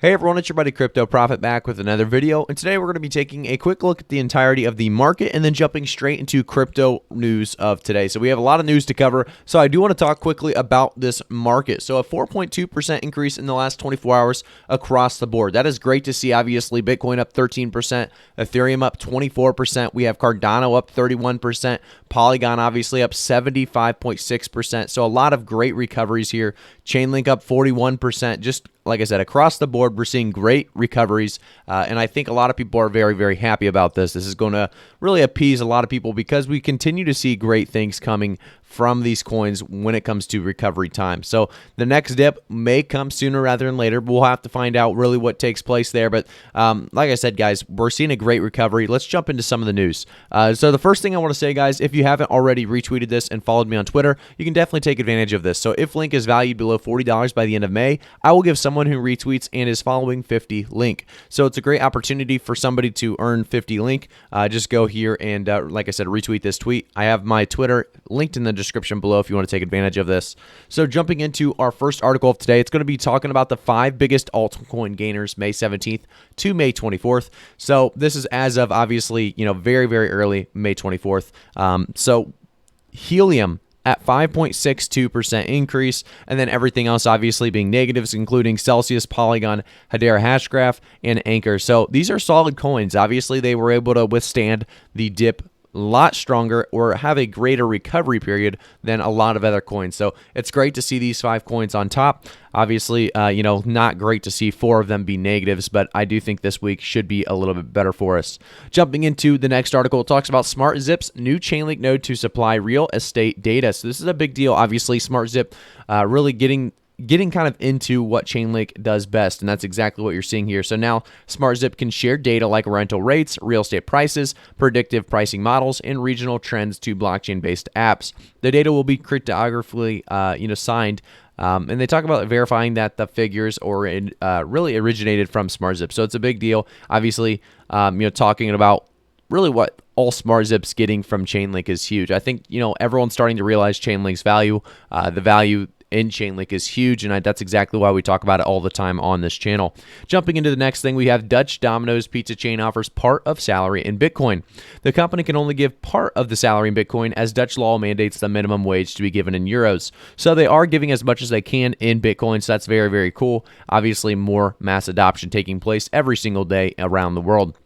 Hey everyone, it's your buddy Crypto Profit back with another video, and today we're going to be taking a quick look at the entirety of the market and then jumping straight into crypto news of today. So we have a lot of news to cover, so I do want to talk quickly about this market. So a 4.2% increase in the last 24 hours across the board. That is great to see. Obviously, Bitcoin up 13%, Ethereum up 24%, we have Cardano up 31%, Polygon obviously up 75.6%, so a lot of great recoveries here. Chainlink up 41%, just like I said, across the board, we're seeing great recoveries, and I think a lot of people are very, very happy about this. This is going to really appease a lot of people because we continue to see great things coming from these coins when it comes to recovery time. So the next dip may come sooner rather than later. We'll have to find out really what takes place there. But like I said, guys, we're seeing a great recovery. Let's jump into some of the news. So the first thing I want to say, guys, if you haven't already retweeted this and followed me on Twitter, you can definitely take advantage of this. So if Link is valued below $40 by the end of May, I will give someone who retweets and is following 50 Link. So it's a great opportunity for somebody to earn 50 Link. Just go here and, like I said, retweet this tweet. I have my Twitter linked in the description below if you want to take advantage of this. So jumping into our first article of today, it's going to be talking about the 5 biggest altcoin gainers May 17th to May 24th. So this is as of obviously, very, very early May 24th. So Helium at 5.62% increase, and then everything else obviously being negatives, including Celsius, Polygon, Hedera Hashgraph, and Anchor. So these are solid coins. Obviously, they were able to withstand the dip a lot stronger or have a greater recovery period than a lot of other coins. So it's great to see these 5 coins on top. Obviously, not great to see 4 of them be negatives, but I do think this week should be a little bit better for us. Jumping into the next article, it talks about SmartZip's new Chainlink node to supply real estate data. So this is a big deal. Obviously, SmartZip really getting kind of into what Chainlink does best, and that's exactly what you're seeing here. So now SmartZip can share data like rental rates, real estate prices, predictive pricing models, and regional trends to blockchain-based apps. The data will be cryptographically, signed, and they talk about verifying that the figures really originated from SmartZip. So it's a big deal. Obviously, talking about really what all SmartZip's getting from Chainlink is huge. I think, everyone's starting to realize Chainlink's value. The value in Chainlink is huge, and that's exactly why we talk about it all the time on this channel. Jumping into the next thing, we have Dutch Domino's pizza chain offers part of salary in Bitcoin. The company can only give part of the salary in Bitcoin as Dutch law mandates the minimum wage to be given in euros. So they are giving as much as they can in Bitcoin, so that's very, very cool. Obviously, more mass adoption taking place every single day around the world.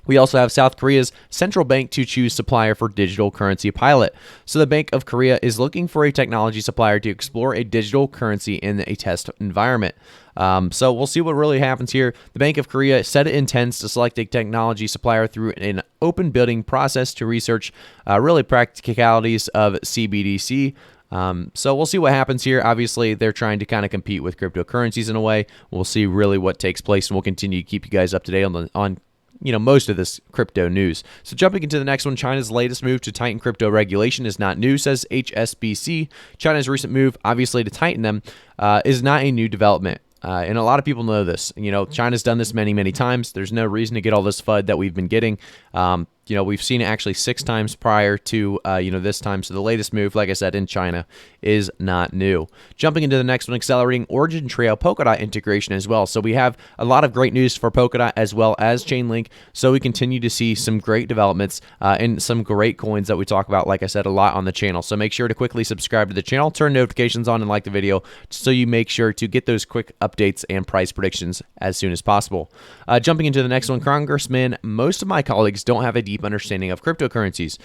We also have South Korea's central bank to choose supplier for digital currency pilot. So the Bank of Korea is looking for a technology supplier to explore a digital currency in a test environment. So we'll see what really happens here. The Bank of Korea said it intends to select a technology supplier through an open bidding process to research really practicalities of CBDC. So we'll see what happens here. Obviously, they're trying to kind of compete with cryptocurrencies in a way. We'll see really what takes place, and we'll continue to keep you guys up to date on most of this crypto news. So jumping into the next one, China's latest move to tighten crypto regulation is not new, says HSBC. China's recent move, obviously, to tighten them is not a new development. And a lot of people know this. China's done this many, many times. There's no reason to get all this FUD that we've been getting. We've seen it actually 6 times prior to, this time. So the latest move, like I said, in China is not new. Jumping into the next one, accelerating Origin Trail Polkadot integration as well. So we have a lot of great news for Polkadot as well as Chainlink. So we continue to see some great developments and some great coins that we talk about, like I said, a lot on the channel. So make sure to quickly subscribe to the channel, turn notifications on, and like the video so you make sure to get those quick updates and price predictions as soon as possible. Jumping into the next one, Congressman, most of my colleagues don't have a deep understanding of cryptocurrencies.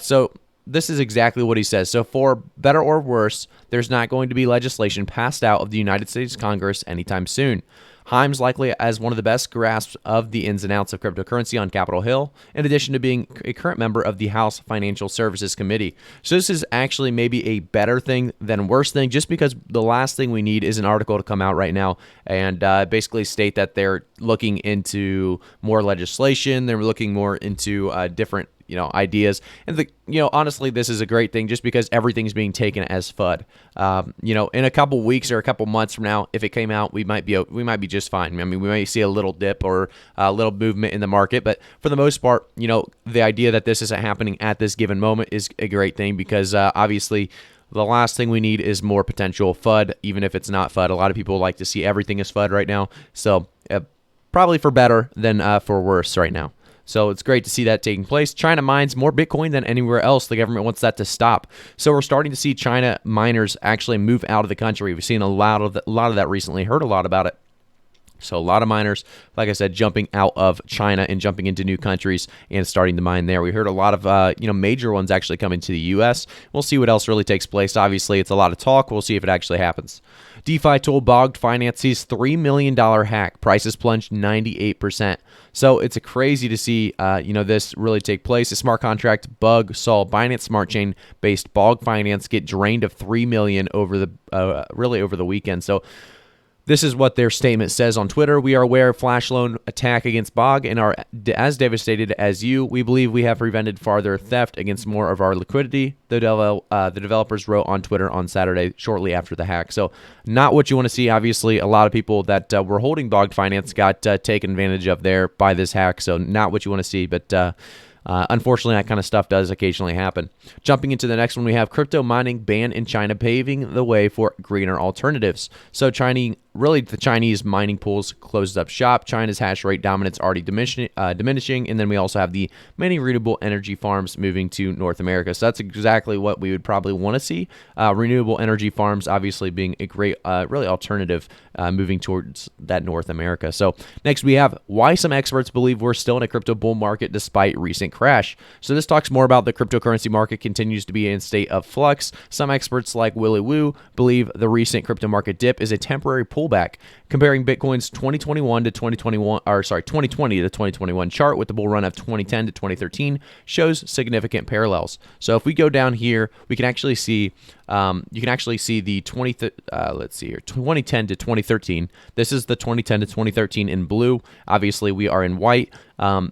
So this is exactly what he says. So for better or worse, there's not going to be legislation passed out of the United States Congress anytime soon. Himes likely as one of the best grasps of the ins and outs of cryptocurrency on Capitol Hill, in addition to being a current member of the House Financial Services Committee. So this is actually maybe a better thing than worse thing, just because the last thing we need is an article to come out right now and basically state that they're looking into more legislation, they're looking more into different ideas. And honestly, this is a great thing just because everything's being taken as FUD. In a couple weeks or a couple months from now, if it came out, we might be just fine. I mean, we might see a little dip or a little movement in the market, but for the most part, the idea that this isn't happening at this given moment is a great thing because obviously The last thing we need is more potential FUD, even if it's not FUD. A lot of people like to see everything as FUD right now. So probably for better than for worse right now. So it's great to see that taking place. China mines more Bitcoin than anywhere else. The government wants that to stop. So we're starting to see China miners actually move out of the country. We've seen a lot of that recently, heard a lot about it. So a lot of miners, like I said, jumping out of China and jumping into new countries and starting to mine there. We heard a lot of major ones actually coming to the U.S. We'll see what else really takes place. Obviously, it's a lot of talk. We'll see if it actually happens. DeFi tool Bog Finance sees $3 million hack. Prices plunged 98%. So it's crazy to see this really take place. A smart contract bug saw Binance Smart Chain based Bog Finance get drained of $3 million over the weekend. So this is what their statement says on Twitter. We are aware of flash loan attack against Bog and are as devastated as you. We believe we have prevented farther theft against more of our liquidity. The developers wrote on Twitter on Saturday shortly after the hack. So not what you want to see. Obviously, a lot of people that were holding Bog Finance got taken advantage of there by this hack. So not what you want to see, but unfortunately, that kind of stuff does occasionally happen. Jumping into the next one, we have crypto mining ban in China paving the way for greener alternatives. So the Chinese mining pools closed up shop. China's hash rate dominance already diminishing, and then we also have the many renewable energy farms moving to North America. So that's exactly what we would probably want to see. Renewable energy farms obviously being a great, really alternative moving towards that North America. So next we have why some experts believe we're still in a crypto bull market despite recent crash. So this talks more about the cryptocurrency market continues to be in a state of flux. Some experts like Willy Woo believe the recent crypto market dip is a temporary pullback. Comparing Bitcoin's 2020 to 2021 chart with the bull run of 2010 to 2013 shows significant parallels. So if we go down here, we can actually see the 2010 to 2013. This is the 2010 to 2013 in blue. Obviously, we are in white.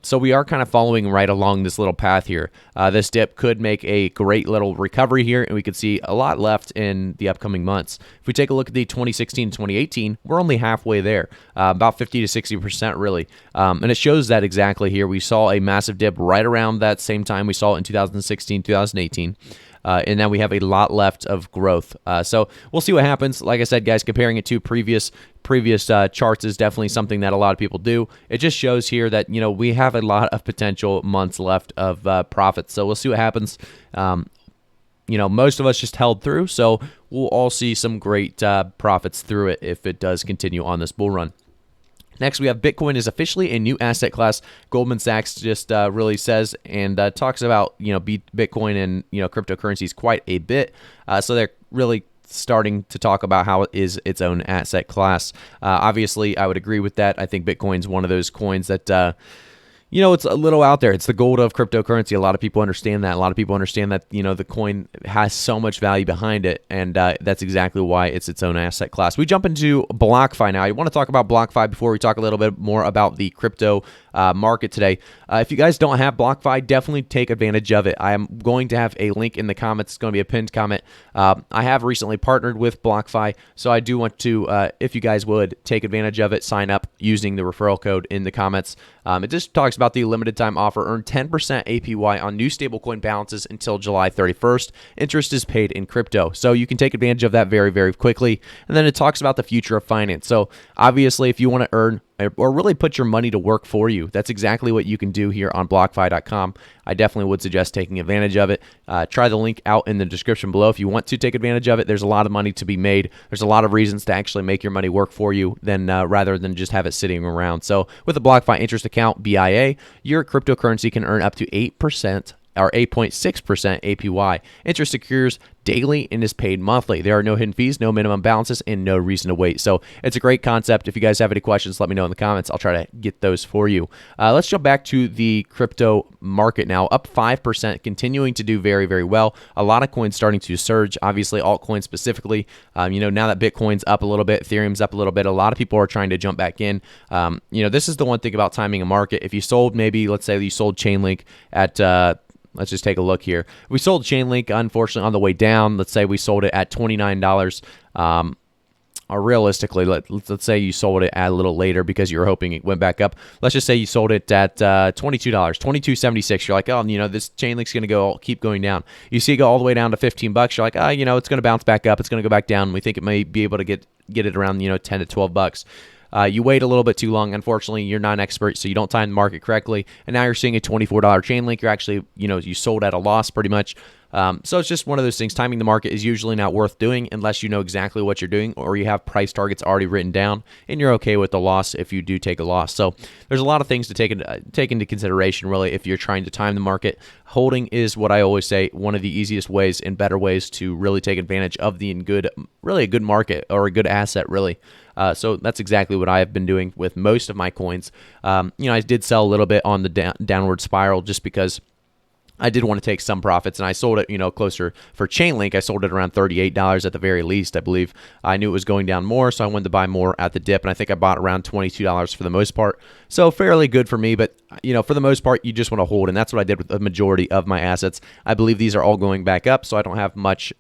So we are kind of following right along this little path here. This dip could make a great little recovery here, and we could see a lot left in the upcoming months. If we take a look at the 2016 to 2018, we're only halfway there, about 50 to 60% really. And it shows that exactly here. We saw a massive dip right around that same time we saw it in 2016, 2018. And now we have a lot left of growth. So we'll see what happens. Like I said, guys, comparing it to previous charts is definitely something that a lot of people do. It just shows here that, we have a lot of potential months left of profits. So we'll see what happens. Most of us just held through. So we'll all see some great profits through it if it does continue on this bull run. Next, we have Bitcoin is officially a new asset class. Goldman Sachs just really says and talks about Bitcoin and cryptocurrencies quite a bit. So they're really starting to talk about how it is its own asset class. Obviously, I would agree with that. I think Bitcoin's one of those coins that it's a little out there. It's the gold of cryptocurrency. A lot of people understand that. A lot of people understand that, the coin has so much value behind it, and that's exactly why it's its own asset class. We jump into BlockFi now. I want to talk about BlockFi before we talk a little bit more about the crypto market today. If you guys don't have BlockFi, definitely take advantage of it. I am going to have a link in the comments. It's going to be a pinned comment. I have recently partnered with BlockFi, so I do want to, if you guys would, take advantage of it, sign up using the referral code in the comments. It just talks about the limited time offer. Earn 10% APY on new stablecoin balances until July 31st. Interest is paid in crypto. So you can take advantage of that very, very quickly. And then it talks about the future of finance. So obviously, if you want to earn or really put your money to work for you, that's exactly what you can do here on BlockFi.com. I definitely would suggest taking advantage of it. Try the link out in the description below if you want to take advantage of it. There's a lot of money to be made. There's a lot of reasons to actually make your money work for you rather than just have it sitting around. So with a BlockFi interest account, BIA, your cryptocurrency can earn up to 8% or 8.6% APY. Interest occurs daily and is paid monthly. There are no hidden fees, no minimum balances, and no reason to wait. So it's a great concept. If you guys have any questions, let me know in the comments. I'll try to get those for you. Let's jump back to the crypto market now. Up 5%, continuing to do very, very well. A lot of coins starting to surge. Obviously, altcoins specifically. Now that Bitcoin's up a little bit, Ethereum's up a little bit, a lot of people are trying to jump back in. This is the one thing about timing a market. If you sold let's say you sold Chainlink at let's just take a look here. We sold Chainlink, unfortunately, on the way down. Let's say we sold it at $29. realistically, let's say you sold it at a little later because you were hoping it went back up. Let's just say you sold it at $22, $22.76. You're like, oh, this Chainlink's going to keep going down. You see it go all the way down to $15. You're like, oh, it's going to bounce back up. It's going to go back down. We think it may be able to get it around, 10 to $12. You wait a little bit too long. Unfortunately, you're not an expert, so you don't time the market correctly. And now you're seeing a $24 Chainlink. You're actually, you sold at a loss pretty much. So it's just one of those things. Timing the market is usually not worth doing unless you know exactly what you're doing or you have price targets already written down and you're okay with the loss if you do take a loss. So there's a lot of things to take into consideration, really, if you're trying to time the market. Holding is what I always say, one of the easiest ways and better ways to really take advantage of a good market or a good asset, really. So that's exactly what I have been doing with most of my coins. I did sell a little bit on the downward spiral just because I did want to take some profits, and I sold it, closer for Chainlink. I sold it around $38 at the very least, I believe. I knew it was going down more, so I wanted to buy more at the dip, and I think I bought around $22 for the most part. So fairly good for me, but, for the most part, you just want to hold, and that's what I did with the majority of my assets. I believe these are all going back up, so I don't have much,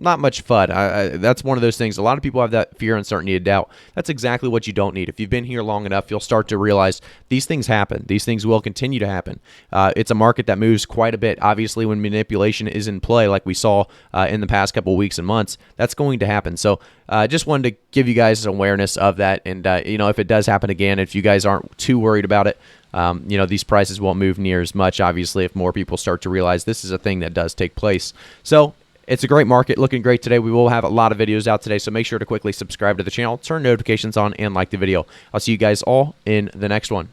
not much FUD. That's one of those things. A lot of people have that fear, uncertainty, and doubt. That's exactly what you don't need. If you've been here long enough, you'll start to realize these things happen. These things will continue to happen. It's a market that moves quite a bit. Obviously, when manipulation is in play, like we saw in the past couple of weeks and months, that's going to happen. So just wanted to give you guys an awareness of that. And, if it does happen again, if you guys aren't too worried about it, these prices won't move near as much, obviously, if more people start to realize this is a thing that does take place. So it's a great market, looking great today. We will have a lot of videos out today, so make sure to quickly subscribe to the channel, turn notifications on, and like the video. I'll see you guys all in the next one.